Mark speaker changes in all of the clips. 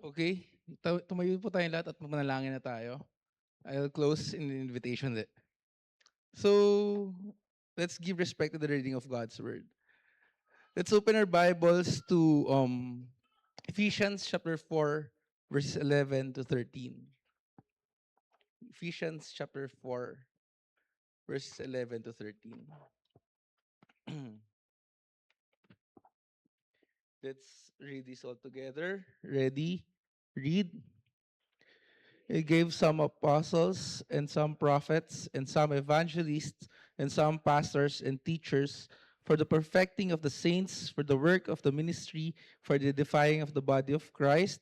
Speaker 1: Okay, tumayo po tayong lahat at manalangin na tayo. I'll close in the invitation. So, let's give respect to the reading of God's word. Let's open our Bibles to Ephesians chapter 4, verses 11 to 13. Ephesians chapter 4, verses 11 to 13. Let's read this all together. Ready? Read. He gave some apostles and some prophets and some evangelists and some pastors and teachers for the perfecting of the saints, for the work of the ministry, for the edifying of the body of Christ,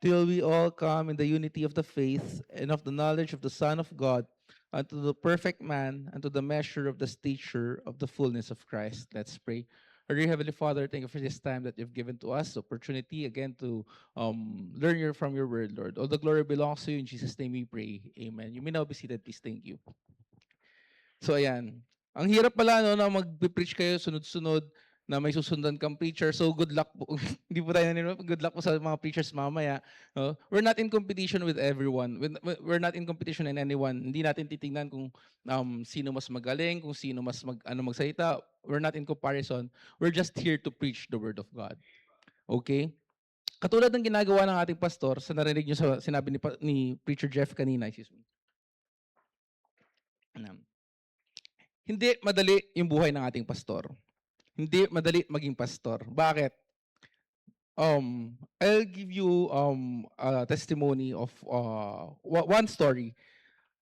Speaker 1: till we all come in the unity of the faith and of the knowledge of the Son of God, unto the perfect man, unto the measure of the stature of the fullness of Christ. Let's pray. Our dear Heavenly Father, thank you for this time that you've given to us, opportunity again to learn from your word, Lord. All the glory belongs to you. In Jesus' name we pray. Amen. You may now be seated, please. Thank you. So, ayan. Ang hirap pala, no, na mag-preach kayo sunod-sunod na may susundan kang preacher. So, good luck po. Hindi po tayo naniniwala. Good luck po sa mga preachers mamaya. No? We're not in competition with everyone. We're not in competition in anyone. Hindi natin titingnan kung sino mas magaling, kung sino mas magsalita. We're not in comparison. We're just here to preach the word of God. Okay? Katulad ng ginagawa ng ating pastor, sa narinig niyo sa sinabi ni Preacher Jeff kanina, excuse me. Hindi madali yung buhay ng ating pastor. Hindi madali maging pastor. Bakit? I'll give you a testimony of one story.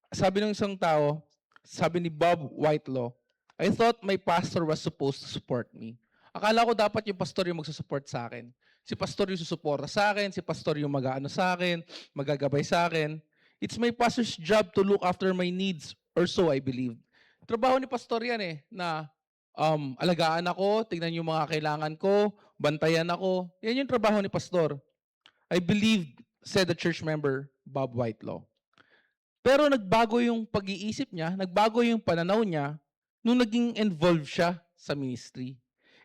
Speaker 1: Sabi ng isang tao, sabi ni Bob Whitelaw, I thought my pastor was supposed to support me. Akala ko dapat yung pastor yung magsusupport sa akin. Si pastor yung susuporta sa akin, si pastor yung mag-aano sa akin, magagabay sa akin. It's my pastor's job to look after my needs, or so I believe. Trabaho ni pastor yan na alagaan ako, tignan yung mga kailangan ko, bantayan ako. Yan yung trabaho ni pastor. I believe, said the church member, Bob Whitelaw. Pero nagbago yung pag-iisip niya, nagbago yung pananaw niya nung naging involved siya sa ministry.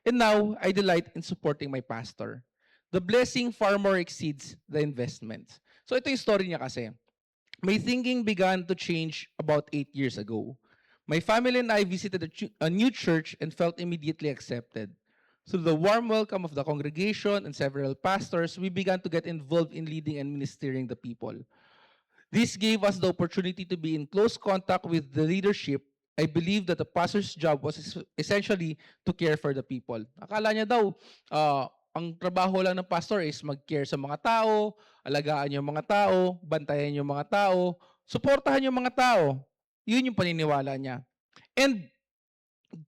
Speaker 1: And now, I delight in supporting my pastor. The blessing far more exceeds the investment. So ito yung story niya kasi. My thinking began to change about 8 years ago. My family and I visited a new church and felt immediately accepted. Through the warm welcome of the congregation and several pastors, we began to get involved in leading and ministering the people. This gave us the opportunity to be in close contact with the leadership. I believe that the pastor's job was essentially to care for the people. Akala niya daw, ang trabaho lang ng pastor is mag-care sa mga tao, alagaan yung mga tao, bantayan yung mga tao, suportahan yung mga tao. Yun yung paniniwala niya. And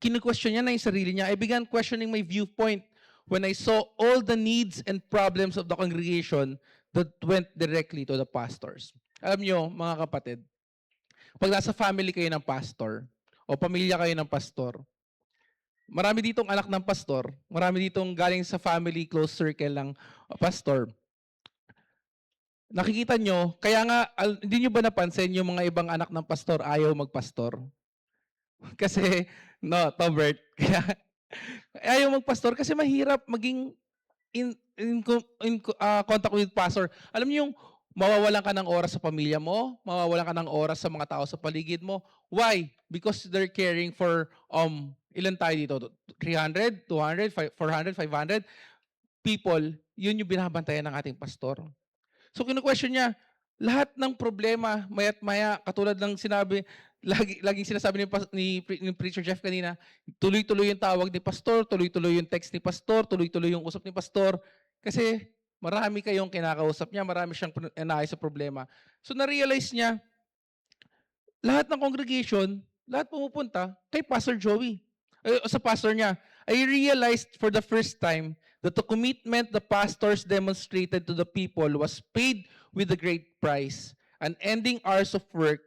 Speaker 1: kinu-question niya na yung sarili niya. I began questioning my viewpoint when I saw all the needs and problems of the congregation that went directly to the pastors. Alam nyo, mga kapatid, pag nasa family kayo ng pastor o pamilya kayo ng pastor, marami ditong anak ng pastor, marami ditong galing sa family close circle ng pastor. Nakikita nyo, kaya nga, hindi nyo ba napansin yung mga ibang anak ng pastor ayaw magpastor? Kasi, no, Tobert, kaya ayaw magpastor kasi mahirap maging in contact with pastor. Alam niyo yung mawawalan ka ng oras sa pamilya mo, mawawalan ka ng oras sa mga tao sa paligid mo. Why? Because they're caring for ilan tayo dito? 300, 200, 400, 500 people. Yun yung binabantayan ng ating pastor. So kinu-question niya, lahat ng problema, maya't maya, katulad ng sinabi, laging sinasabi ni Preacher Jeff kanina, tuloy-tuloy yung tawag ni pastor, tuloy-tuloy yung text ni pastor, tuloy-tuloy yung usap ni pastor. Kasi marami kayong kinakausap niya, marami siyang inaayos sa problema. So na-realize niya, lahat ng congregation, lahat pumupunta kay Pastor Joey. Sa pastor niya. I realized for the first time that the commitment the pastors demonstrated to the people was paid with a great price, an ending hours of work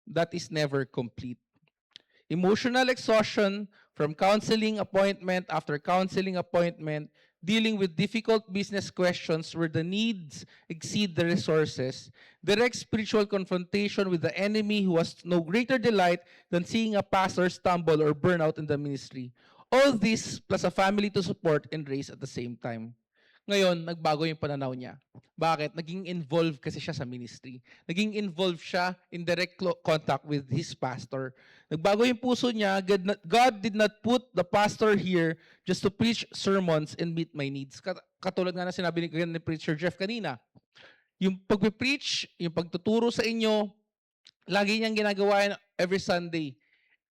Speaker 1: that is never complete. Emotional exhaustion from counseling appointment after counseling appointment, dealing with difficult business questions where the needs exceed the resources, direct spiritual confrontation with the enemy who has no greater delight than seeing a pastor stumble or burn out in the ministry. All this plus a family to support and raise at the same time. Ngayon, nagbago yung pananaw niya. Bakit? Naging involved kasi siya sa ministry. Naging involved siya in direct contact with his pastor. Nagbago yung puso niya. God did not put the pastor here just to preach sermons and meet my needs. Katulad nga na sinabi ni Preacher Jeff kanina. Yung pagpipreach, yung pagtuturo sa inyo, lagi niyang ginagawa yan every Sunday.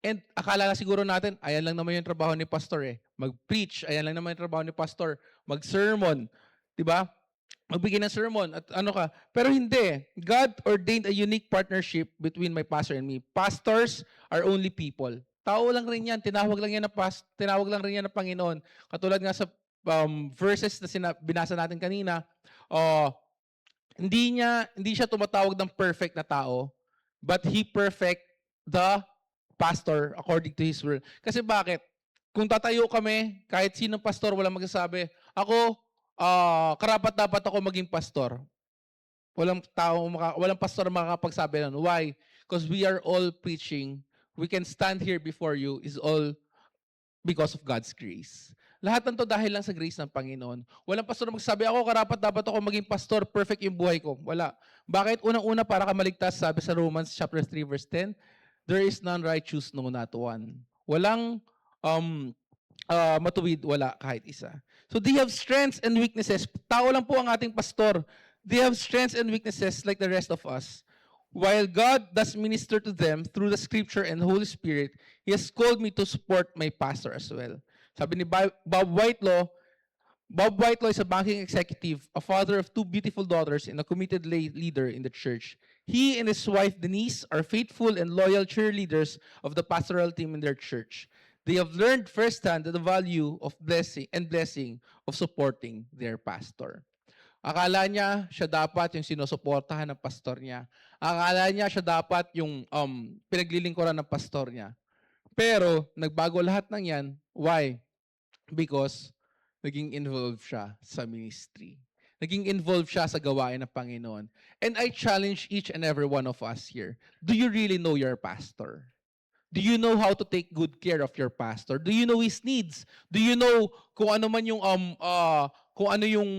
Speaker 1: And akala na siguro natin, ayan lang naman yung trabaho ni pastor eh. Mag-preach, ayan lang naman yung trabaho ni pastor. Mag-sermon, di ba? Magbigay ng sermon at ano ka. Pero hindi. God ordained a unique partnership between my pastor and me. Pastors are only people. Tao lang rin yan. Tinawag lang yan ng Panginoon. Katulad nga sa verses na binasa natin kanina, hindi siya tumatawag ng perfect na tao, but he perfect the pastor according to his will. Kasi bakit? Kung tatayo kami, kahit sinong pastor, walang magsasabi, ako, karapat dapat ako maging pastor. Walang pastor makakapagsabi nun. Why? Because we are all preaching. We can stand here before you is all because of God's grace. Lahat ng to dahil lang sa grace ng Panginoon. Walang pastor na magsasabi, ako karapat dapat ako maging pastor, perfect yung buhay ko. Wala. Bakit? Unang-una para ka maligtas, sabi sa Romans chapter 3 verse 10, there is none righteous, no, not one. Walang matuwid, wala kahit isa. So they have strengths and weaknesses. Tao lang po ang ating pastor. They have strengths and weaknesses like the rest of us. While God does minister to them through the Scripture and Holy Spirit, He has called me to support my pastor as well. Sabi ni Bob Whitelaw is a banking executive, a father of 2 beautiful daughters, and a committed lay leader in the church. He and his wife Denise are faithful and loyal cheerleaders of the pastoral team in their church. They have learned firsthand the value of blessing of supporting their pastor. Akala niya siya dapat yung sinusuportahan ng pastor niya. Akala niya siya dapat yung pinaglilingkuran ng pastor niya. Pero nagbago lahat ng yan. Why? Because naging involved siya sa ministry. Naging involved siya sa gawain ng Panginoon. And I challenge each and every one of us here. Do you really know your pastor? Do you know how to take good care of your pastor? Do you know his needs? Do you know kung ano man yung kung ano yung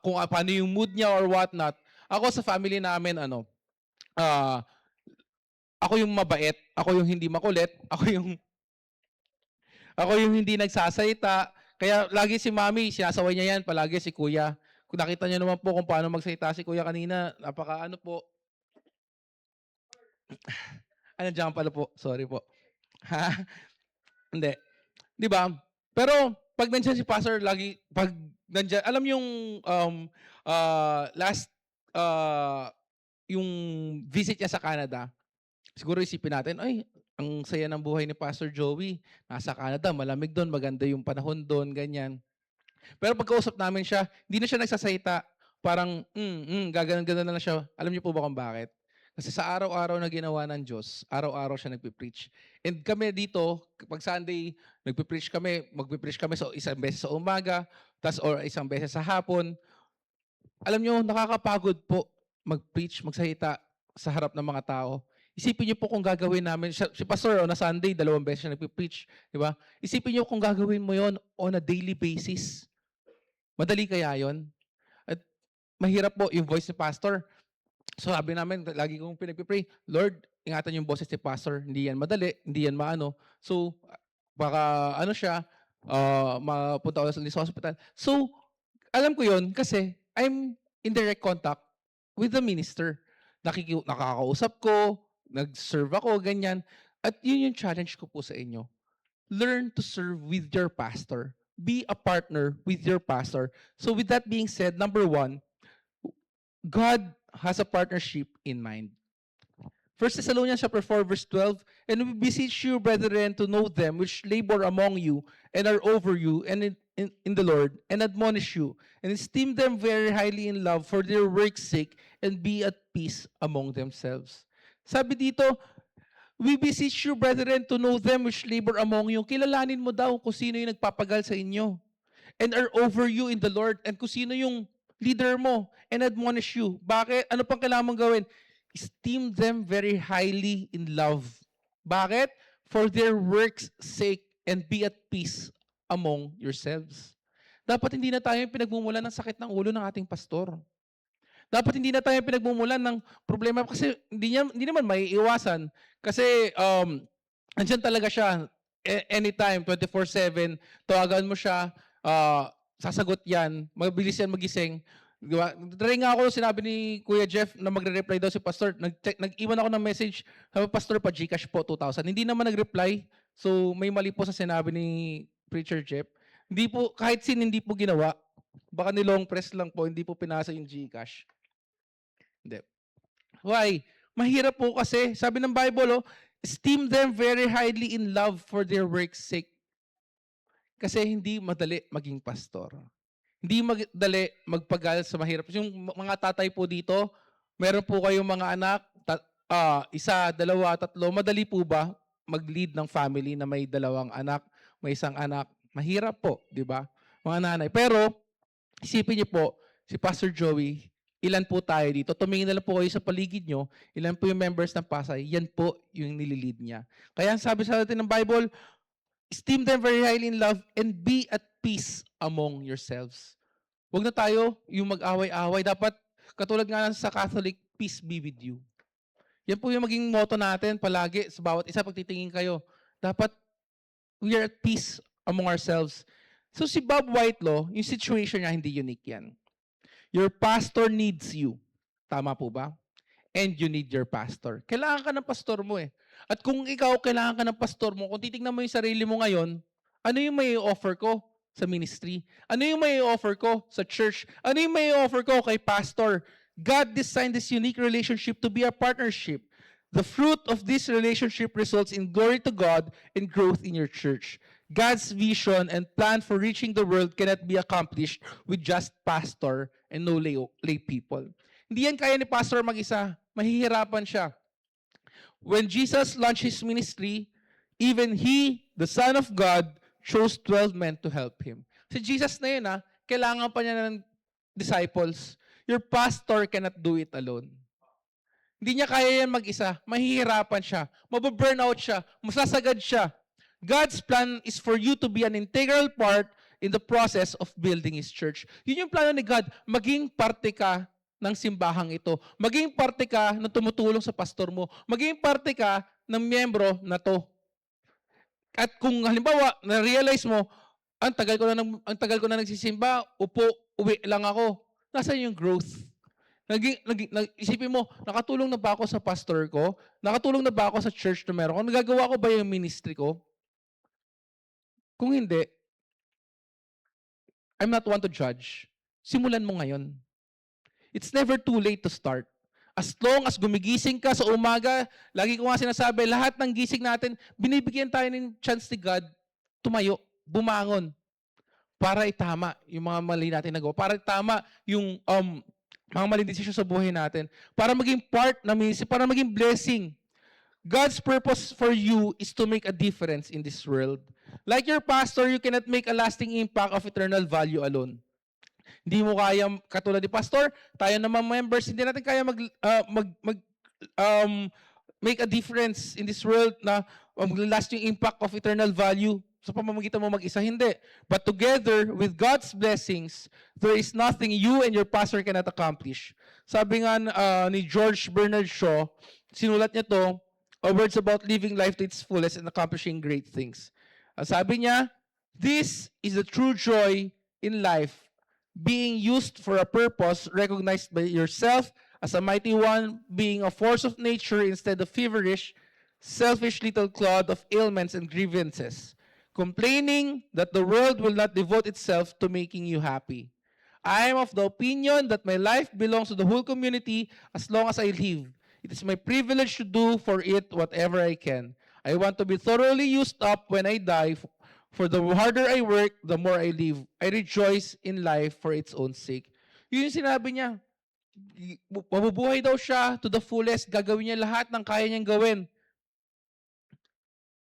Speaker 1: kung paano yung mood niya or what not? Ako sa family namin ako yung mabait, ako yung hindi makulit, ako yung hindi nagsasalita. Kaya lagi si Mami, sinasaway niya yan, palagi si Kuya. Kung nakita niyo naman po kung paano magsalita si Kuya kanina, napaka po. Diyan pala po. Sorry po. Ha? Hindi. 'Di ba? Pero pag nandiyan si pastor lagi pag nandiyan, alam yung last yung visit niya sa Canada, siguro isipin natin, ay, ang saya ng buhay ni Pastor Joey. Nasa Canada, malamig doon, maganda yung panahon doon, ganyan. Pero pagkausap namin siya, hindi na siya nagsasalita. Parang, gaganon-ganon na lang siya. Alam niyo po ba kung bakit? Kasi sa araw-araw na ginawa ng Diyos, araw-araw siya nagpipreach. And kami dito, pag Sunday, magpipreach kami sa isang beses sa umaga, or isang beses sa hapon. Alam niyo, nakakapagod po mag-preach, magsalita sa harap ng mga tao. Isipin niyo po kung gagawin namin, si Pastor na Sunday, 2 beses siya nagpipreach, di ba? Isipin niyo kung gagawin mo yon on a daily basis. Madali kaya yon? At mahirap po yung voice ni Pastor. So sabi namin, lagi kong pinagpipray, Lord, ingatan yung boses ni Pastor. Hindi yan madali, hindi yan maano. So, baka siya, mapunta ko sa hospital. So, alam ko yon kasi I'm in direct contact with the minister. Nakakausap ko, nag-serve ako, ganyan. At yun yung challenge ko po sa inyo. Learn to serve with your pastor. Be a partner with your pastor. So with that being said, number 1, God has a partnership in mind. 1 Thessalonians chapter 4 verse 12, and we beseech you, brethren, to know them which labor among you and are over you and in the Lord, and admonish you, and esteem them very highly in love for their work's sake, and be at peace among themselves. Sabi dito, we beseech you, brethren, to know them which labor among you. Kilalanin mo daw kung sino yung nagpapagal sa inyo, and are over you in the Lord, and kung sino yung leader mo, and admonish you. Bakit? Ano pang kailangan mong gawin? Esteem them very highly in love. Bakit? For their work's sake, and be at peace among yourselves. Dapat hindi na tayo yung pinagmumulan ng sakit ng ulo ng ating pastor. Dapat hindi na tayo pinagmumulan ng problema kasi hindi naman maiiwasan kasi nandiyan talaga siya anytime 24/7 tawagan mo siya, sasagot 'yan, mabilis 'yan magising, 'di ba? Try nga ako sinabi ni Kuya Jeff na magre-reply daw si pastor, nag-iwan ako ng message, sabi pastor pa GCash po 2,000. Hindi naman nag-reply. So may mali po sa sinabi ni Preacher Jeff. Hindi po kahit hindi po ginawa. Baka ni long press lang po, hindi po pinasa yung GCash. Hindi. Why? Mahirap po kasi. Sabi ng Bible, esteem them very highly in love for their work's sake. Kasi hindi madali maging pastor. Hindi madali magpagal sa mahirap. Yung mga tatay po dito, meron po kayong mga anak, isa, dalawa, tatlo. Madali po ba mag-lead ng family na may dalawang anak, may isang anak? Mahirap po, di ba? Mga nanay. Pero, isipin niyo po, si Pastor Joey, ilan po tayo dito? Tumingin na lang po kayo sa paligid nyo, ilan po yung members ng Pasay, yan po yung nililid niya. Kaya sabi sa atin ng Bible, esteem them very highly in love and be at peace among yourselves. Huwag na tayo yung mag-away-away. Dapat, katulad nga sa Catholic, peace be with you. Yan po yung maging motto natin palagi sa bawat isa pagtitingin kayo. Dapat, we are at peace among ourselves. So si Bob Whitelaw, yung situation niya hindi unique yan. Your pastor needs you. Tama po ba? And you need your pastor. Kailangan ka ng pastor mo eh. At kung ikaw kailangan ka ng pastor mo, kung titignan mo yung sarili mo ngayon, ano yung may offer ko sa ministry? Ano yung may offer ko sa church? Ano yung may offer ko kay pastor? God designed this unique relationship to be a partnership. The fruit of this relationship results in glory to God and growth in your church. God's vision and plan for reaching the world cannot be accomplished with just pastor and no lay people. Hindi yan kaya ni pastor mag-isa. Mahihirapan siya. When Jesus launched his ministry, even he, the Son of God, chose 12 men to help him. Si Jesus na yun, kailangan pa niya ng disciples. Your pastor cannot do it alone. Hindi niya kaya yan mag-isa. Mahihirapan siya. Mababurnout siya. Masasagad siya. God's plan is for you to be an integral part in the process of building His church. Yun yung plano ni God. Maging parte ka ng simbahang ito. Maging parte ka na tumutulong sa pastor mo. Maging parte ka ng miyembro na to. At kung halimbawa, na-realize mo, ang tagal ko na nagsisimba, uwi lang ako. Nasaan yung growth? Isipin mo, nakatulong na ba ako sa pastor ko? Nakatulong na ba ako sa church na meron ko? Nagagawa ko ba yung ministry ko? Kung hindi, I'm not one to judge. Simulan mo ngayon. It's never too late to start. As long as gumigising ka sa umaga, lagi ko nga sinasabi, lahat ng gising natin, binibigyan tayo ng chance ni God tumayo, bumangon, para itama yung mga mali natin nagawa, para itama yung mga maling desisyon sa buhay natin, para maging part ng ministry, para maging blessing. God's purpose for you is to make a difference in this world. Like your pastor, you cannot make a lasting impact of eternal value alone. Hindi mo kaya, katulad ni pastor, tayo naman members, hindi natin kaya make a difference in this world na lasting impact of eternal value sa pamamagitan mo mag-isa. Hindi. But together, with God's blessings, there is nothing you and your pastor cannot accomplish. Sabi nga ni George Bernard Shaw, sinulat niya to, words about living life to its fullest and accomplishing great things. Sabi niya, this is the true joy in life, being used for a purpose recognized by yourself as a mighty one, being a force of nature instead of feverish, selfish little clod of ailments and grievances, complaining that the world will not devote itself to making you happy. I am of the opinion that my life belongs to the whole community as long as I live. It is my privilege to do for it whatever I can. I want to be thoroughly used up when I die, for the harder I work, the more I live. I rejoice in life for its own sake. Yun yung sinabi niya. Mabubuhay daw siya to the fullest. Gagawin niya lahat ng kaya niyang gawin.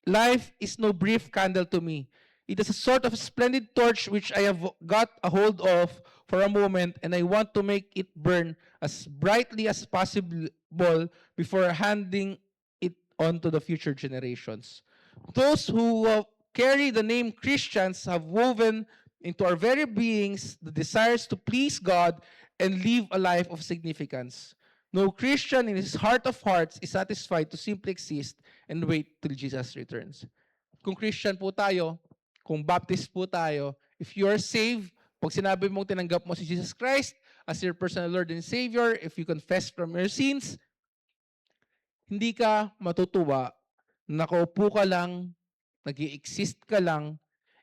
Speaker 1: Life is no brief candle to me. It is a sort of splendid torch which I have got a hold of for a moment, and I want to make it burn as brightly as possible before handing it on to the future generations. Those who carry the name Christians have woven into our very beings the desires to please God and live a life of significance. No Christian in his heart of hearts is satisfied to simply exist and wait till Jesus returns. Kung Christian po tayo, kung Baptist po tayo, if you are saved, pag sinabi mong tinanggap mo si Jesus Christ as your personal Lord and Savior, if you confess from your sins, hindi ka matutuwa, nakaupo ka lang, nag-i-exist ka lang,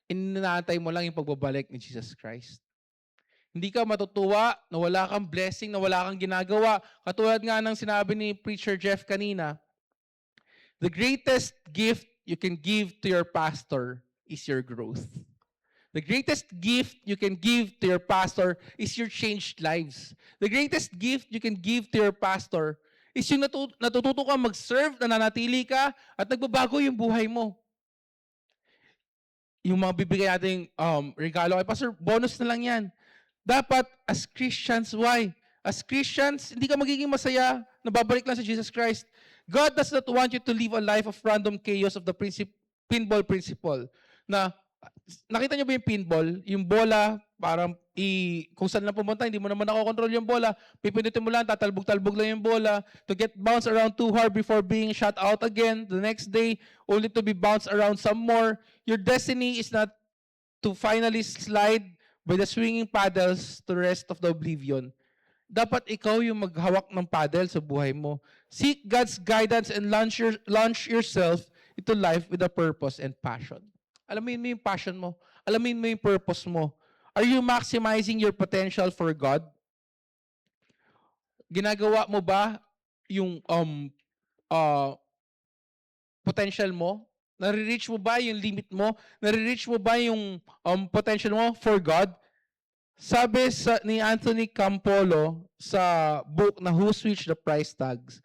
Speaker 1: inaantay mo lang yung pagbabalik ni Jesus Christ. Hindi ka matutuwa na wala kang blessing, na wala kang ginagawa. Katulad nga ng sinabi ni Preacher Jeff kanina, the greatest gift you can give to your pastor is your growth. The greatest gift you can give to your pastor is your changed lives. The greatest gift you can give to your pastor is yung natututo ka mag-serve, nananatili ka, at nagbabago yung buhay mo. Yung mga bibigay nating regalo kay pastor, bonus na lang yan. Dapat, as Christians, why? As Christians, hindi ka magiging masaya na babalik lang sa Jesus Christ. God does not want you to live a life of random chaos of the pinball principle. Na, nakita niyo ba yung pinball? Yung bola, parang kung saan lang pumunta, hindi mo naman nakokontrol yung bola. Pipindutin mo lang, tatalbog-talbog lang yung bola to get bounced around too hard before being shot out again the next day, only to be bounced around some more. Your destiny is not to finally slide by the swinging paddles to the rest of the oblivion. Dapat ikaw yung maghawak ng paddle sa buhay mo. Seek God's guidance and launch yourself into life with a purpose and passion. Alamin mo yung passion mo. Alamin mo yung purpose mo. Are you maximizing your potential for God? Ginagawa mo ba yung potential mo? Nare-reach mo ba yung limit mo? Nare-reach mo ba yung potential mo for God? Sabi ni Anthony Campolo sa book na Who Switched the Price Tags,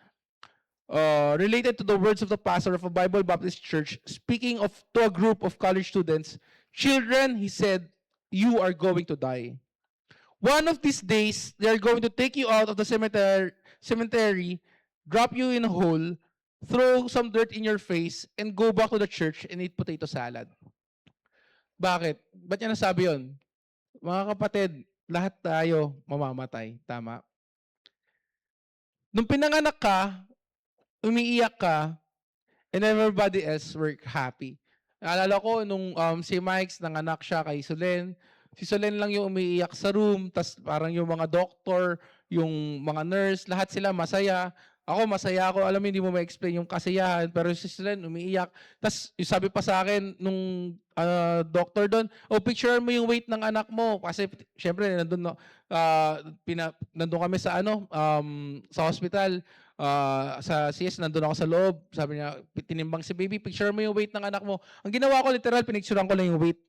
Speaker 1: related to the words of the pastor of a Bible Baptist church, speaking to a group of college students, children, he said, you are going to die. One of these days, they are going to take you out of the cemetery, drop you in a hole, throw some dirt in your face, and go back to the church and eat potato salad. Bakit? Ba't niya nasabi yun? Mga kapatid, lahat tayo mamamatay. Tama? Nung pinanganak ka, umiiyak ka, and everybody else were happy. Naalala ko, nung si Mike's nanganak siya kay Solen, si Solen lang yung umiiyak sa room, tas parang yung mga doctor, yung mga nurse, lahat sila masaya. Ako, masaya ako. Alam mo, hindi mo ma-explain yung kasiyahan. Pero si Solen, umiiyak. Tas sabi pa sa akin, nung doctor doon, picture mo yung weight ng anak mo. Kasi, syempre, nandun kami sa sa hospital. Sa CS, nandun ako sa loob. Sabi niya, tinimbang si baby, picture mo yung weight ng anak mo. Ang ginawa ko, literal, pinicturean ko lang yung weight.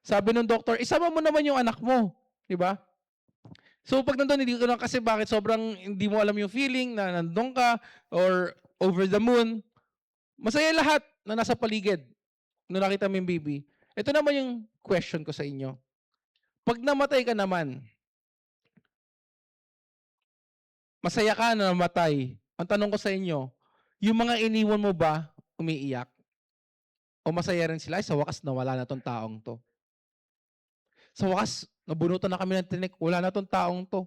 Speaker 1: Sabi ng doctor, isama mo naman yung anak mo. Diba? So pag nandun, hindi ko lang kasi bakit sobrang hindi mo alam yung feeling na nandun ka or over the moon. Masaya lahat na nasa paligid nung nakita mo yung baby. Ito naman yung question ko sa inyo. Pag namatay ka naman, masaya ka na namatay. Ang tanong ko sa inyo, yung mga iniwan mo ba umiiyak? O masaya rin sila? Sa wakas, nawala na tong taong to. Sa wakas, nabunutan na kami ng tinik. Wala na tong taong to.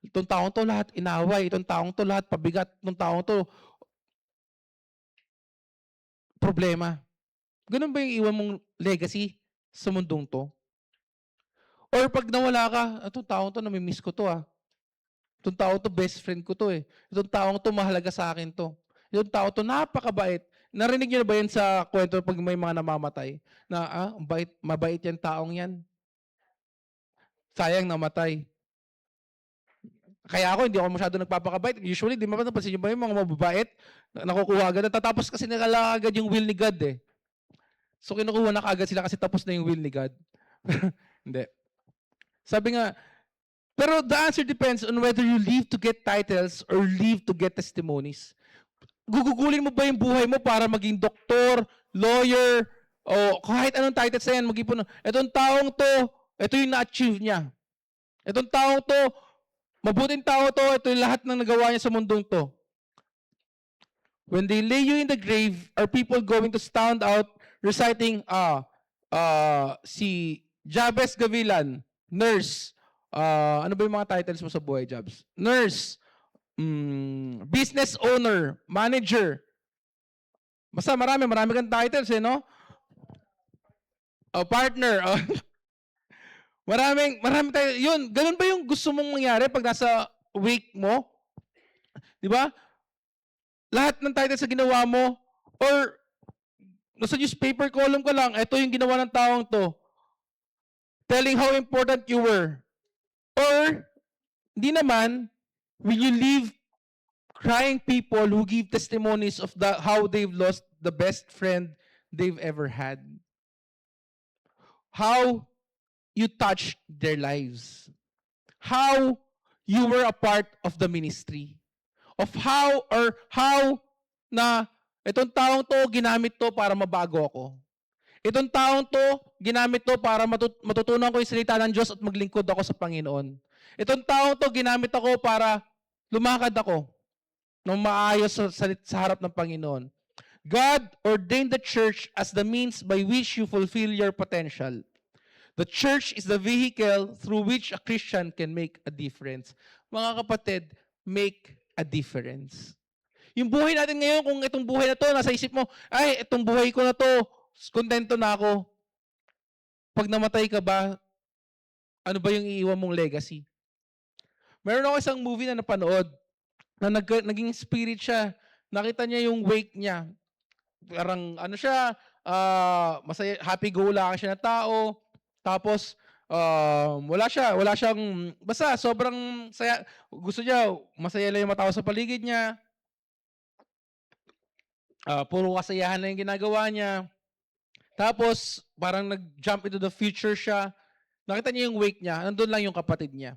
Speaker 1: Itong taong to lahat inaway. Itong taong to lahat pabigat. Itong taong to problema. Ganun ba yung iwan mong legacy sa mundong to? Or pag nawala ka, itong taong to, namimiss ko to ah. Itong taong to, best friend ko to eh. Itong taong to, mahalaga sa akin to. Itong taong to, napakabait. Narinig niyo na ba yan sa kwento pag may mga namamatay? Na, mabait yan taong yan. Sayang namatay. Kaya ako, hindi ako masyado nagpapakabait. Usually, di ba napansin niyo ba yung mga mababait? Nakukuha agad. Tatapos kasi nakala agad yung will ni God eh. So, kinukuha na kaagad sila kasi tapos na yung will ni God. Hindi. Sabi nga, pero the answer depends on whether you live to get titles or live to get testimonies. Gugugulin mo ba yung buhay mo para maging doktor, lawyer, o kahit anong titles na yan, mag-ipon. Itong taong to, ito yung na-achieve niya. Itong taong to, mabuting tao to, ito yung lahat ng nagawa niya sa mundong to. When they lay you in the grave, are people going to stand out reciting, si Jabez Gavilan, nurse. Ano ba yung mga titles mo sa buhay, Jabs? Nurse, business owner, manager. Basta marami kang titles eh, no? Partner. Marami tayo. Yun, ganun ba yung gusto mong mangyari pag nasa wake mo? Di ba? Lahat ng titles sa ginawa mo, or nasa newspaper column ka lang, ito yung ginawa ng taong to, telling how important you were. Or, di naman, will you leave crying people who give testimonies of how they've lost the best friend they've ever had? How you touched their lives. How you were a part of the ministry. Of how na itong taong to, ginamit to para mabago ako. Itong taong to, ginamit to para matutunan ko yung salita ng Diyos at maglingkod ako sa Panginoon. Itong taong to, ginamit ako para lumakad ako ng maayos sa harap ng Panginoon. God ordained the church as the means by which you fulfill your potential. The church is the vehicle through which a Christian can make a difference. Mga kapatid, make a difference. Yung buhay natin ngayon, kung itong buhay na to, nasa isip mo, ay, itong buhay ko na to, kontento na ako. Pag namatay ka ba, ano ba yung iiwan mong legacy? Meron ako isang movie na napanood, na naging spirit siya. Nakita niya yung wake niya. Parang, ano siya, masaya, happy-go-lucky siya na tao. Tapos, wala siyang, basta sobrang saya, gusto niya, masaya lang yung mga tao sa paligid niya. Puro kasayahan na yung ginagawa niya. Tapos, parang nag-jump into the future siya. Nakita niya yung wake niya, nandun lang yung kapatid niya.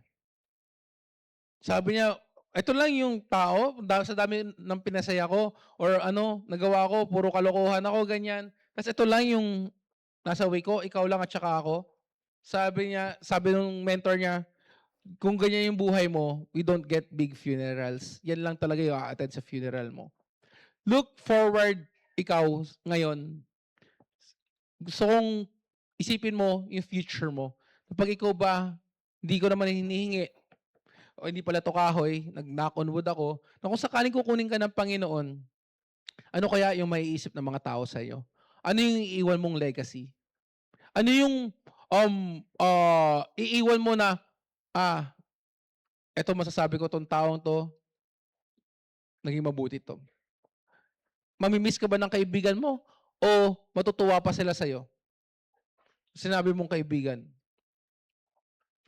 Speaker 1: Sabi niya, ito lang yung tao, sa dami ng pinasaya ko, or nagawa ko, puro kalokohan ako, ganyan. Kasi ito lang yung nasa wake ko, ikaw lang at saka ako. Sabi ng mentor niya, kung ganyan yung buhay mo, we don't get big funerals. Yan lang talaga yung a-attend sa funeral mo. Look forward, ikaw, ngayon. Gusto kong isipin mo yung future mo. Kapag ikaw ba, hindi ko naman hinihingi, o hindi pala to kahoy, nag-knock on wood ako, na kung sakaling kukunin ka ng Panginoon, ano kaya yung maiisip ng mga tao sa iyo? Ano yung iiwan mong legacy? Ano yung iiwan mo na, eto masasabi ko tong taong to, naging mabuti to. Mamimiss ka ba ng kaibigan mo? O matutuwa pa sila sa'yo? Sinabi mong kaibigan.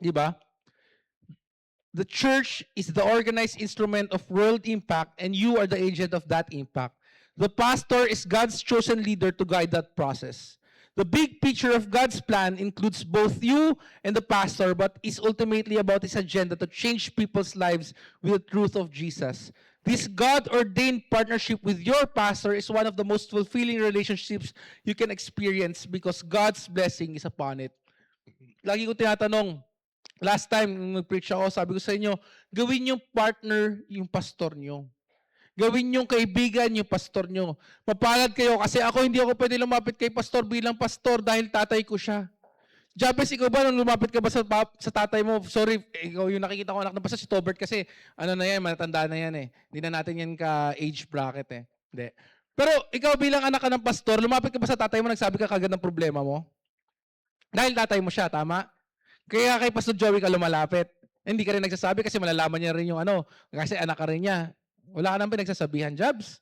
Speaker 1: Di ba? The church is the organized instrument of world impact and you are the agent of that impact. The pastor is God's chosen leader to guide that process. The big picture of God's plan includes both you and the pastor, but is ultimately about his agenda to change people's lives with the truth of Jesus. This God-ordained partnership with your pastor is one of the most fulfilling relationships you can experience because God's blessing is upon it. Lagi ko tinatanong, last time nung nag-preach ako, sabi ko sa inyo, gawin yung partner yung pastor nyo. Gawin yung kaibigan yung pastor nyo. Mapalad kayo kasi hindi ako pwede lumapit kay pastor bilang pastor dahil tatay ko siya. Jabez, ikaw ba nung lumapit ka ba sa tatay mo? Sorry, ikaw yung nakikita ko anak na basta si Tobert kasi na yan, matanda na yan eh. Hindi na natin yan ka-age bracket eh. Hindi. Pero ikaw bilang anak ka ng pastor, lumapit ka ba sa tatay mo, nagsabi ka kagad ng problema mo? Dahil tatay mo siya, tama? Kaya kay Pastor Joey ka lumalapit. Hindi ka rin nagsasabi kasi malalaman niya rin yung kasi anak ka rin niya. Wala ka nang pinagsasabihan, Jobs?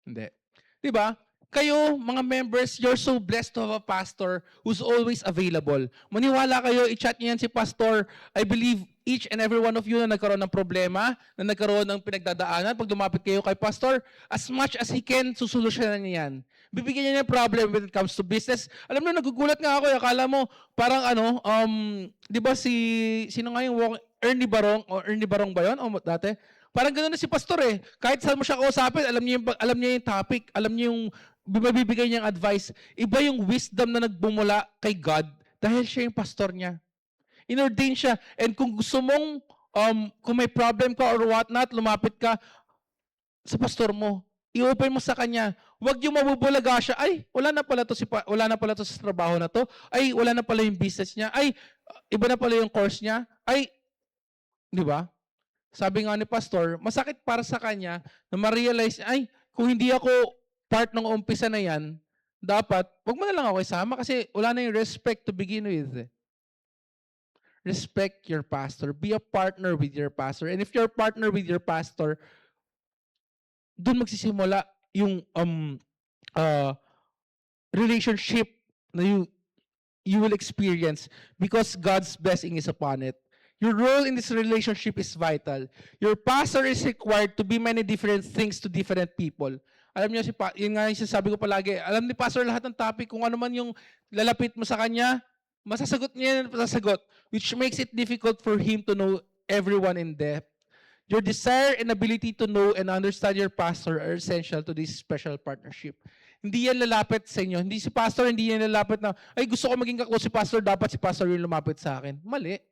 Speaker 1: Hindi. Diba? Kayo, mga members, you're so blessed to have a pastor who's always available. Maniwala kayo, i-chat niyo yan si pastor. I believe each and every one of you na nagkaroon ng problema, na nagkaroon ng pinagdadaanan, pag lumapit kayo kay pastor, as much as he can, susolusyonan niya yan. Bibigyan niya ng problem when it comes to business. Alam mo, nagugulat nga ako, akala mo, parang di ba sino nga yung Ernie Barong ba yun? O dati? Parang ganoon na si pastor eh. Kahit saan mo siya kausapin, alam niya yung topic, alam niya yung bibigay niyang advice. Iba yung wisdom na nagbumula kay God dahil siya yung pastor niya. Inordain siya. And kung gusto mong, kung may problem ka or what not, lumapit ka sa pastor mo. I-open mo sa kanya. Huwag yung mabubulaga siya, ay, wala na pala to sa trabaho na to. Ay, wala na pala yung business niya. Ay, iba na pala yung course niya. Ay, di ba? Sabi nga ni pastor, masakit para sa kanya na ma-realize, ay, kung hindi ako part ng umpisa na yan, dapat, wag mo na lang ako isama kasi wala na yung respect to begin with. Respect your pastor. Be a partner with your pastor. And if you're a partner with your pastor, doon magsisimula yung uh, relationship na you will experience because God's blessing is upon it. Your role in this relationship is vital. Your pastor is required to be many different things to different people. Alam niyo, yun nga yung sinasabi ko palagi, alam ni pastor lahat ng topic, kung ano man yung lalapit mo sa kanya, masasagot niya yan, masasagot, which makes it difficult for him to know everyone in depth. Your desire and ability to know and understand your pastor are essential to this special partnership. Hindi yan lalapit sa inyo. Hindi si pastor, hindi yan lalapit na, ay gusto ko maging kaklose si pastor, dapat si pastor yung lumapit sa akin. Mali.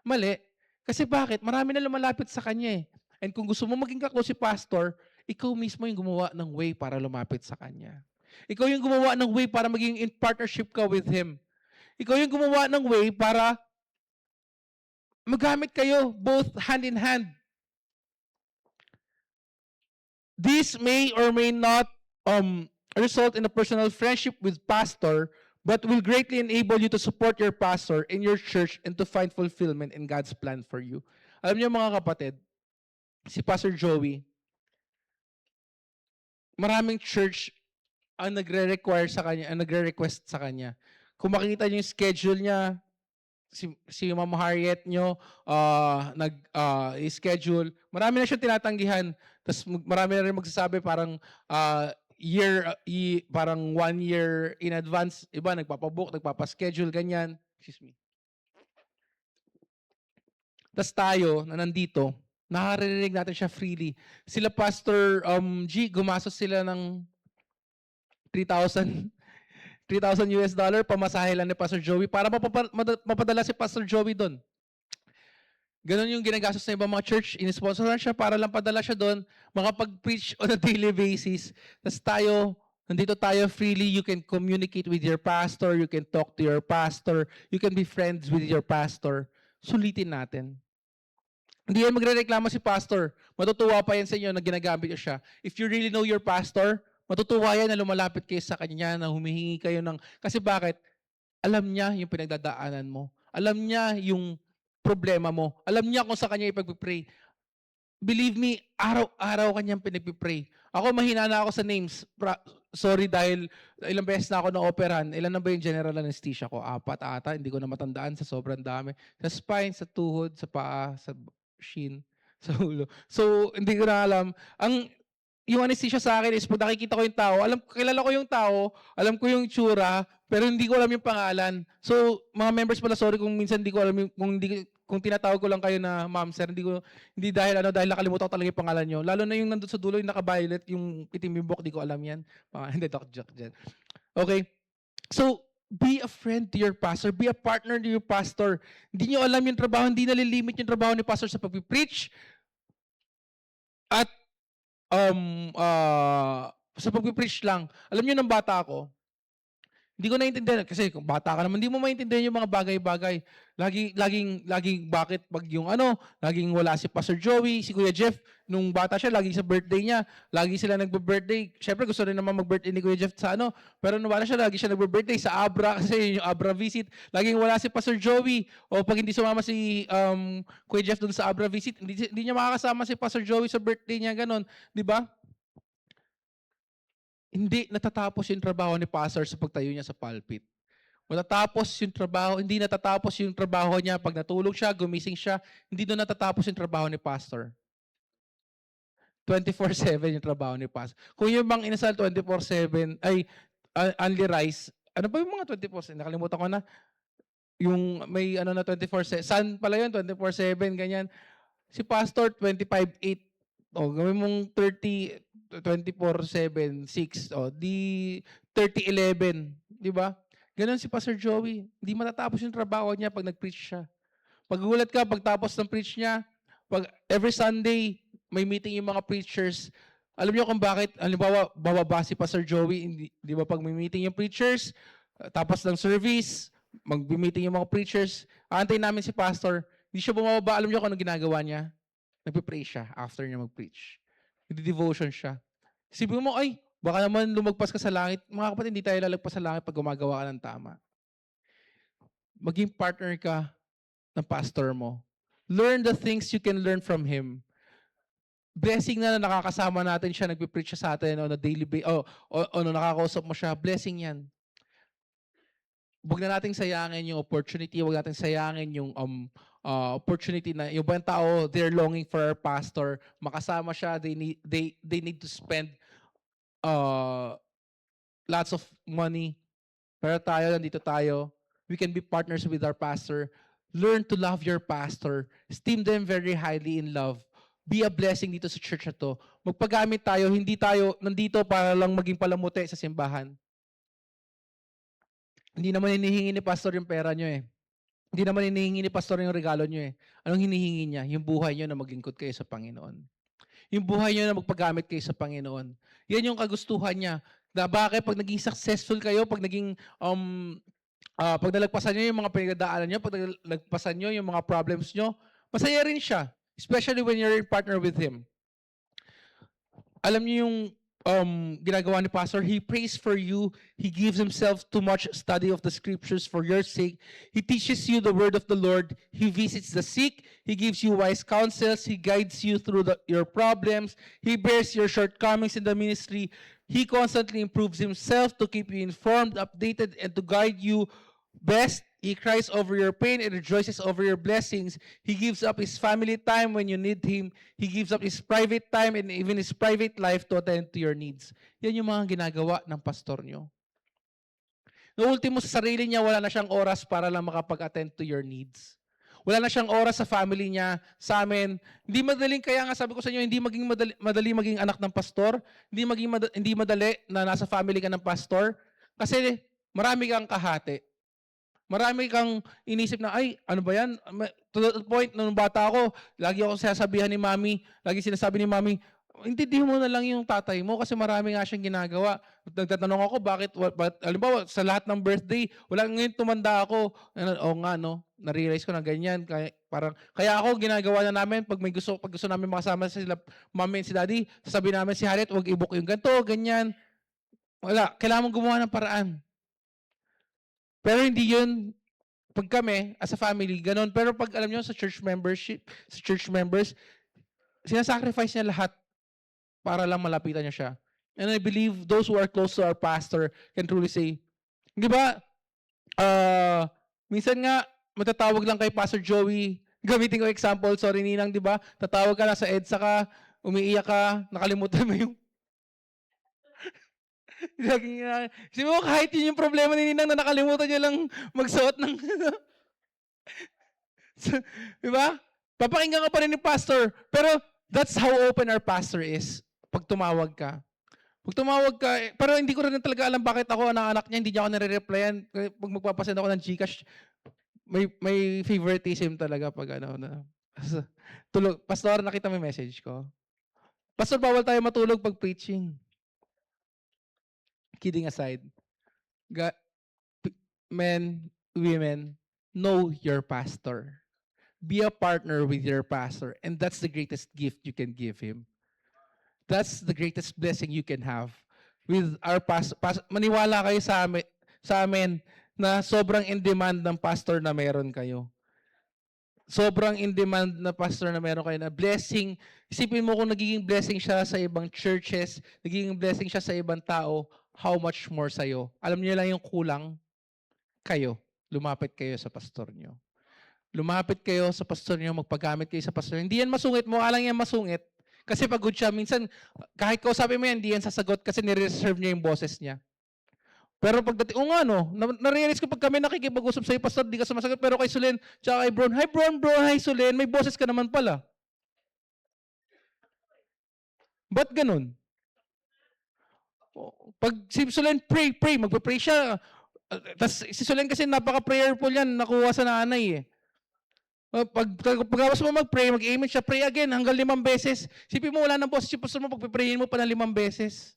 Speaker 1: Mali. Kasi bakit? Marami na lumalapit sa kanya eh. And kung gusto mo maging kaklose si pastor, ikaw mismo yung gumawa ng way para lumapit sa kanya. Ikaw yung gumawa ng way para maging in partnership ka with him. Ikaw yung gumawa ng way para magamit kayo both hand in hand. This may or may not result in a personal friendship with pastor, but will greatly enable you to support your pastor in your church and to find fulfillment in God's plan for you. Alam niyo mga kapatid, si Pastor Joey, maraming church ang nagre-require sa kanya, ang nagre-request sa kanya. Kung makikita niyo yung schedule niya, si Ma'am Harriet nyo schedule, marami na siyang tinatanggihan. Tapos marami na rin magsasabi parang parang 1 year in advance. Iba, nagpapabook, nagpapaschedule, ganyan. Excuse me. Tapos tayo, na nandito, nakarinig natin siya freely. Sila Pastor G, gumastos sila ng 3,000 US dollar, pamasahe lang ni Pastor Joey para mapadala si Pastor Joey doon. Ganon yung ginagastos ng ibang mga church. Inisponsoran siya para lang padala siya doon, makapag-preach on a daily basis. Tapos tayo, nandito tayo freely, you can communicate with your pastor, you can talk to your pastor, you can be friends with your pastor. Sulitin natin. Hindi yan magre-reklamo si pastor. Matutuwa pa yan sa inyo na ginagamit niyo siya. If you really know your pastor, matutuwa yan na lumalapit kayo sa kanya, na humihingi kayo ng... Kasi bakit? Alam niya yung pinagdadaanan mo. Alam niya yung problema mo. Alam niya kung sa kanya ipag-pray. Believe me, araw-araw kanyang pinag-pray. Ako, mahina na ako sa names. Sorry dahil ilang beses na ako na-operan. Ilan na ba yung general anesthesia ko? 4 ata. Hindi ko na matandaan sa sobrang dami. Sa spine, sa tuhod, sa paa, sa shin, sa ulo. So, hindi ko na alam. Yung anesthesia sa akin is pag nakikita ko yung tao, kilala ko yung tao, alam ko yung tsura, pero hindi ko alam yung pangalan. So, mga members pala, sorry kung minsan hindi ko alam kung tinatawag ko lang kayo na ma'am, sir, hindi dahil nakalimutan ko talaga yung pangalan nyo. Lalo na yung nandun sa dulo, yung naka-violet, yung itim yung buhok, di ko alam yan. Hindi, joke dyan. Okay. So, be a friend to your pastor. Be a partner to your pastor. Hindi nyo alam yung trabaho, hindi nalilimit yung trabaho ni pastor sa pag-preach. At sa pag-preach lang, alam niyo ng bata ako, hindi ko naiintindihan kasi kung bata ka naman, hindi mo maintindihan yung mga bagay-bagay. Laging bakit pag yung laging wala si Pastor Joey, si Kuya Jeff, nung bata siya, lagi sa birthday niya, lagi sila nagbe-birthday. Syempre gusto rin naman mag-birthday ni Kuya Jeff sa pero nung wala siya, lagi siya nagbe-birthday sa Abra kasi yung Abra visit. Laging wala si Pastor Joey o pag hindi sumama si Kuya Jeff dun sa Abra visit, hindi niya makakasama si Pastor Joey sa birthday niya, ganon, di ba? Hindi natatapos yung trabaho ni pastor sa pagtayo niya sa pulpit. Hindi natatapos yung trabaho niya pag natulog siya, gumising siya, hindi doon natatapos yung trabaho ni pastor. 24/7 yung trabaho ni pastor. Kung yung bang inasal 24/7 ay only rice, ano ba yung mga 24/7? Nakalimutan ko na. Yung may na 24/7, sun pala yun, 24/7, ganyan. Si pastor 25/8. Gawin mong 24/7, 6. Di 30/11. Di ba? Ganon si Pastor Joey. Hindi matatapos yung trabaho niya pag nag-preach siya. Paggulat ka, pagtapos ng preach niya, every Sunday, may meeting yung mga preachers. Alam niyo kung bakit, halimbawa, bababa si Pastor Joey, hindi, di ba pag may meeting yung preachers, tapos ng service, mag-meeting yung mga preachers, aantayin namin si Pastor, hindi siya bumababa, alam niyo kung ano ginagawa niya? Nagpe-pray siya after niya mag-preach. Nagde-devotion siya. Isipin mo, ay, baka naman lumagpas ka sa langit. Mga kapatid, hindi tayo lalagpas sa langit pag gumagawa ka ng tama. Maging partner ka ng pastor mo. Learn the things you can learn from him. Blessing na nakakasama natin siya, nagpe-preach siya sa atin on a daily basis, o nakakausap mo siya, blessing yan. Huwag na nating sayangin yung opportunity, huwag nating sayangin yung opportunity na yung ibang tao, they're longing for our pastor, makasama siya, they need to spend lots of money. Pero tayo, nandito tayo, we can be partners with our pastor. Learn to love your pastor. Esteem them very highly in love. Be a blessing dito sa church na to. Magpagamit tayo, hindi tayo nandito para lang maging palamuti sa simbahan. Hindi naman hinihingi ni pastor yung pera nyo eh. Hindi naman hinihingi ni pastor yung regalo nyo eh. Anong hinihingi niya? Yung buhay nyo na maglingkod kayo sa Panginoon. Yung buhay nyo na magpagamit kayo sa Panginoon. Yan yung kagustuhan niya. Na bakit pag naging successful kayo, pag naging pag nalagpasan nyo yung mga pinagdadaanan nyo, pag nalagpasan nyo yung mga problems nyo, masaya rin siya. Especially when you're in partner with Him. Alam niyo yung ginagawa ni Pastor, he prays for you. He gives himself too much study of the scriptures for your sake. He teaches you the word of the Lord. He visits the sick. He gives you wise counsels. He guides you through your problems. He bears your shortcomings in the ministry. He constantly improves himself to keep you informed, updated, and to guide you best. He cries over your pain and rejoices over your blessings. He gives up his family time when you need him. He gives up his private time and even his private life to attend to your needs. Yan yung mga ginagawa ng pastor nyo. No ultimo, sa sarili niya, wala na siyang oras para lang makapag-attend to your needs. Wala na siyang oras sa family niya, sa amin. Hindi madaling, kaya nga sabi ko sa inyo, hindi maging madali maging anak ng pastor. Hindi madali na nasa family ka ng pastor. Kasi marami kang kahati. Marami kang inisip na, ay, ano ba yan? To the point, nung bata ako, lagi ako sinasabihan ni mami, lagi sinasabi ni mami, intindihin mo na lang yung tatay mo kasi marami nga siyang ginagawa. Nagtatanong ako, bakit, halimbawa, sa lahat ng birthday, wala ngayon tumanda ako. Oo nga, no? Na-realize ko na ganyan. Kaya ako, ginagawa na namin, pag gusto namin makasama sila, mami and si daddy, sasabihin namin si Harriet, huwag i-book yung ganito, ganyan. Wala, kailangan mong gumawa ng paraan. Pero hindi yun, pag kami, as a family, ganun. Pero pag alam nyo, sa church members, sinasacrifice niya lahat para lang malapitan niya siya. And I believe those who are close to our pastor can truly say, di ba, minsan nga, matatawag lang kay Pastor Joey, gamitin ko example, sorry Ninang, di ba, tatawag ka, nasa EDSA ka, umiiyak ka, nakalimutan mo yung Sabi mo, kahit yun yung problema ni Ninang na nakalimutan niya lang magsuot ng di ba? Papakinggan ka pa rin ni pastor. Pero that's how open our pastor is pag tumawag ka. Pag tumawag ka, pero hindi ko rin talaga alam bakit ako, anak niya, hindi niya ako nare-replyan. Pag magpapasend ako ng Gcash, may favoritism talaga pag ano. Tulog. Pastor, nakita mo yung message ko? Pastor, bawal tayo matulog pag preaching. Kidding aside, men, women, know your pastor. Be a partner with your pastor, and that's the greatest gift you can give him. That's the greatest blessing you can have. With our maniwala kayo sa amin na sobrang in demand ng pastor na meron kayo. Sobrang in demand na pastor na meron kayo na blessing. Isipin mo kung nagiging blessing siya sa ibang churches, nagiging blessing siya sa ibang tao, how much more sa'yo? Alam niyo lang yung kulang? Kayo. Lumapit kayo sa pastor niyo. Lumapit kayo sa pastor niyo, magpagamit kayo sa pastor. Hindi yan masungit mo, alang yan masungit. Kasi pagod siya, minsan, kahit kausapin mo yan, hindi yan sasagot kasi nire-reserve niya yung boses niya. Pero pagdating, na-realize ko pag kami nakikipag-usap sa'yo, pastor, di ka sumasagot, pero kay Sulen, tsaka kay Bron, hi bro, hi Sulen, may boses ka naman pala. Ba't ganun? Pag si Sulen, pray, magpa-pray siya. Tapos si Sulen kasi napaka-prayerful yan, nakuha sa nanay eh. Pagkatapos mo mag-pray, mag-amen siya, pray again hanggang 5 beses. Sipin mo, wala nang boses yung pastor mo, pagpiprayin mo pa ng 5 beses.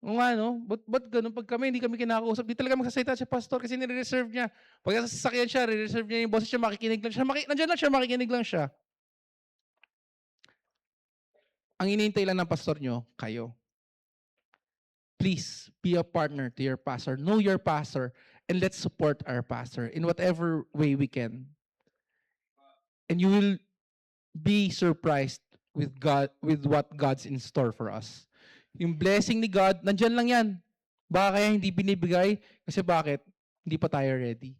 Speaker 1: O nga, no? Ba't ganun? Pag kami, hindi kami kinakausap, di talaga magsasalita si pastor kasi nire-reserve niya. Pag nasa sasakyan siya, re-reserve niya yung boses siya, makikinig lang siya. Nandiyan lang siya, makikinig lang siya. Ang inintay lang ng pastor nyo, kayo. Please be a partner to your pastor. Know your pastor and let's support our pastor in whatever way we can. And you will be surprised with God, with what God's in store for us. Yung blessing ni God, nandyan lang yan. Baka kaya hindi binibigay? Kasi bakit? Hindi pa tayo ready.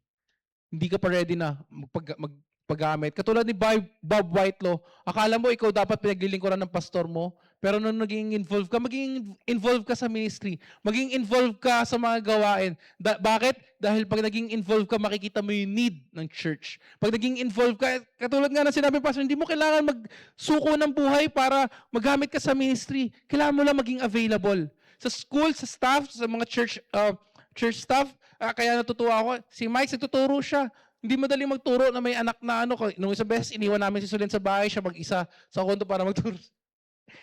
Speaker 1: Hindi ka pa ready na magpagamit. Katulad ni Bob Whitelaw, akala mo ikaw dapat pinaglilingkuran ng pastor mo, pero nung naging involved ka, maging involved ka sa ministry, maging involved ka sa mga gawain. Bakit? Dahil pag naging involved ka, makikita mo yung need ng church. Pag naging involved ka, katulad nga ng sinabi pastor, hindi mo kailangan magsuko ng buhay para magamit ka sa ministry. Kailangan mo lang maging available. Sa school, sa staff, sa mga church staff, kaya natutuwa ako. Si Mike, nagtuturo siya. Hindi madali magturo na may anak na ano. Nung isang beses, iniwan namin si Sulen sa bahay, siya mag-isa sa kondo para magturo.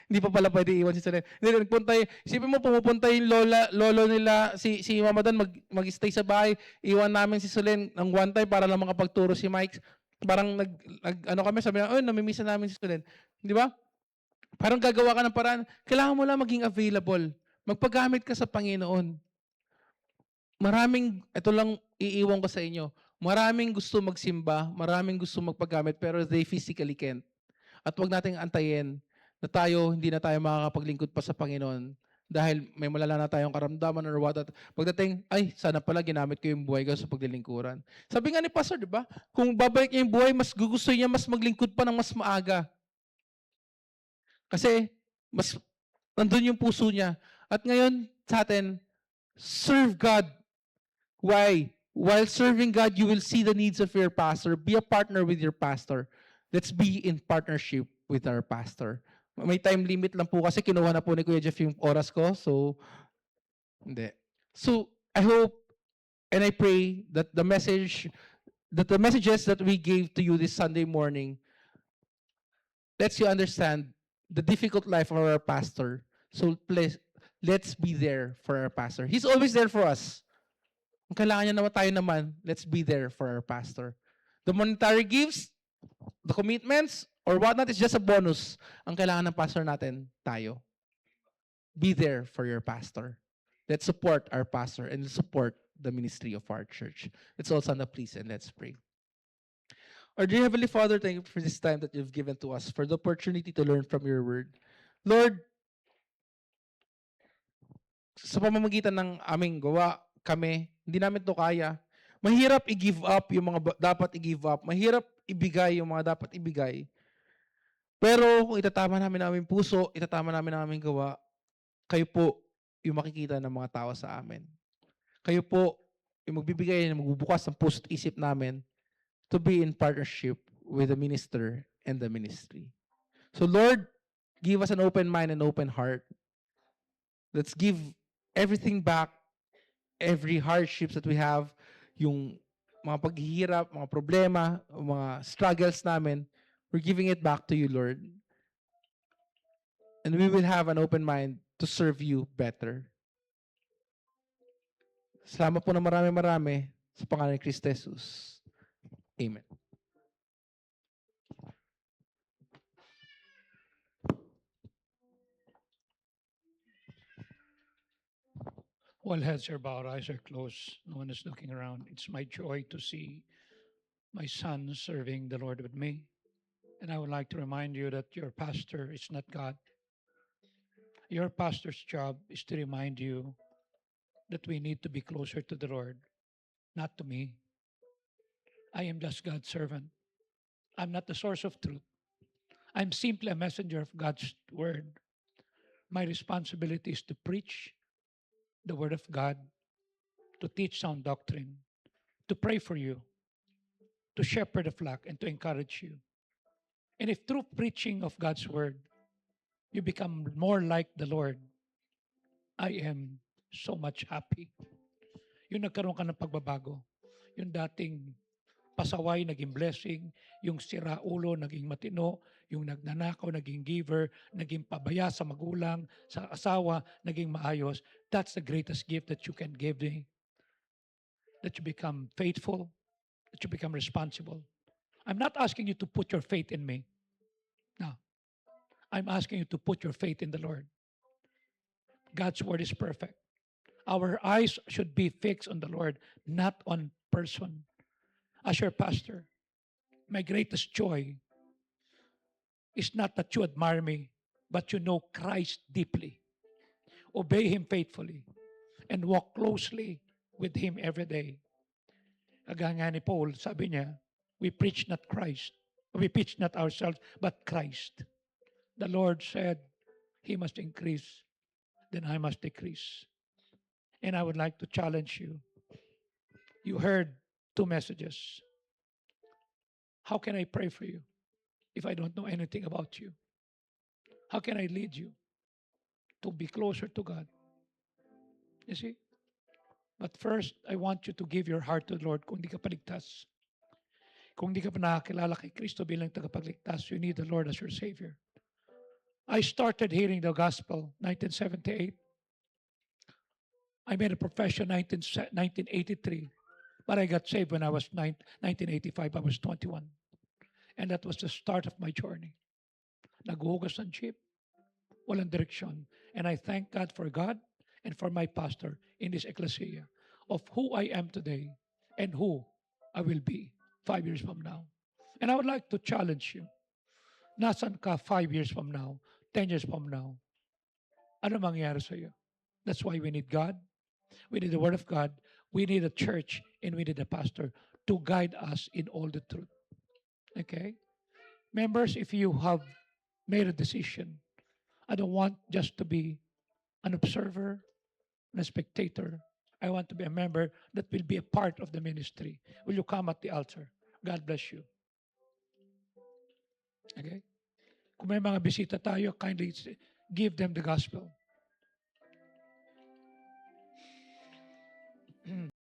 Speaker 1: Hindi pa pala pwede iwan si Sulen. Hindi, nagpunta isipin mo, pumupunta yung lolo nila, si Mama Dan, mag-stay sa bahay. Iwan namin si Sulen ng one time para lang makapagturo si Mike. Parang ano kami, sabi na, namimiss namin si Sulen. Di ba? Parang gagawa ka ng paraan. Kailangan mo lang maging available. Magpagamit ka sa Panginoon. Ito lang iiwan ko sa inyo. Maraming gusto magsimba, maraming gusto magpagamit, pero they physically can't. At huwag nating antayin na hindi na tayo makakapaglingkod pa sa Panginoon dahil may malala na tayong karamdaman or what. At pagdating, sana pala ginamit ko yung buhay ko sa paglilingkuran. Sabi nga ni Pastor, di ba? Kung babalik niya yung buhay, mas gusto niya mas maglingkod pa ng mas maaga. Kasi, mas nandun yung puso niya. At ngayon, sa atin, serve God. Why? While serving God, you will see the needs of your pastor. Be a partner with your pastor. Let's be in partnership with our pastor. May time limit lang po kasi kinuha na po ni Kuya Jeff yung oras ko. So, hindi. So, I hope and I pray that the messages that we gave to you this Sunday morning lets you understand the difficult life of our pastor. So, please, let's be there for our pastor. He's always there for us. Kung kailangan niya naman tayo naman, let's be there for our pastor. The monetary gifts, the commitments, or whatnot is just a bonus. Ang kailangan ng pastor natin, tayo. Be there for your pastor. Let's support our pastor and support the ministry of our church. Let's all stand up, please, and let's pray. Our dear Heavenly Father, thank you for this time that you've given to us, for the opportunity to learn from your word. Lord, sa pamamagitan ng aming gawa, kami, hindi namin to kaya. Mahirap i-give up yung mga dapat i-give up. Mahirap ibigay yung mga dapat ibigay. Pero kung itatama namin ang aming puso, itatama namin ang aming gawa, kayo po yung makikita ng mga tao sa amin. Kayo po yung magbibigay, magbubukas ng puso at isip namin to be in partnership with the minister and the ministry. So Lord, give us an open mind and open heart. Let's give everything back, every hardships that we have, yung mga paghihirap, mga problema, mga struggles namin, we're giving it back to you, Lord. And we will have an open mind to serve you better. Salamat po na marami-marami sa pangalan ni Kristo Jesus. Amen.
Speaker 2: All heads are bowed, eyes are closed, no one is looking around. It's my joy to see my son serving the Lord with me. And I would like to remind you that your pastor is not God. Your pastor's job is to remind you that we need to be closer to the Lord, not to me. I am just God's servant. I'm not the source of truth. I'm simply a messenger of God's word. My responsibility is to preach the word of God, to teach sound doctrine, to pray for you, to shepherd the flock, and to encourage you. And if through preaching of God's word, you become more like the Lord, I am so much happy. Yung nagkaroon ka ng pagbabago, yung dating pasaway naging blessing, yung siraulo naging matino, yung nagnanakaw naging giver, naging pabaya sa magulang, sa asawa, naging maayos. That's the greatest gift that you can give me. That you become faithful, that you become responsible. I'm not asking you to put your faith in me. No. I'm asking you to put your faith in the Lord. God's word is perfect. Our eyes should be fixed on the Lord, not on person. As your pastor, my greatest joy is not that you admire me, but you know Christ deeply. Obey Him faithfully and walk closely with Him every day. Kagaya nga ni Paul, sabi niya, we preach not Christ. We preach not ourselves, but Christ. The Lord said, He must increase, then I must decrease. And I would like to challenge you. You heard two messages. How can I pray for you if I don't know anything about you? How can I lead you to be closer to God? You see? But first, I want you to give your heart to the Lord kung di ka paligtas. Kung di ka pa nakakilala kay Kristo bilang tagapagligtas, you need the Lord as your Savior. I started hearing the gospel 1978. I made a profession 1983. But I got saved when I was 1985. I was 21. And that was the start of my journey. Naghuhugas ng jeep, walang direksyon. And I thank God and for my pastor in this ecclesia of who I am today and who I will be 5 years from now. And I would like to challenge you. Nasaan ka 5 years from now, 10 years from now? Ano mangyayari sa iyo? That's why we need God. We need the Word of God. We need a church and we need a pastor to guide us in all the truth. Okay? Members, if you have made a decision, I don't want just to be an observer, a spectator. I want to be a member that will be a part of the ministry. Will you come at the altar? God bless you. Okay? Kung may mga bisita tayo, kindly give them the gospel.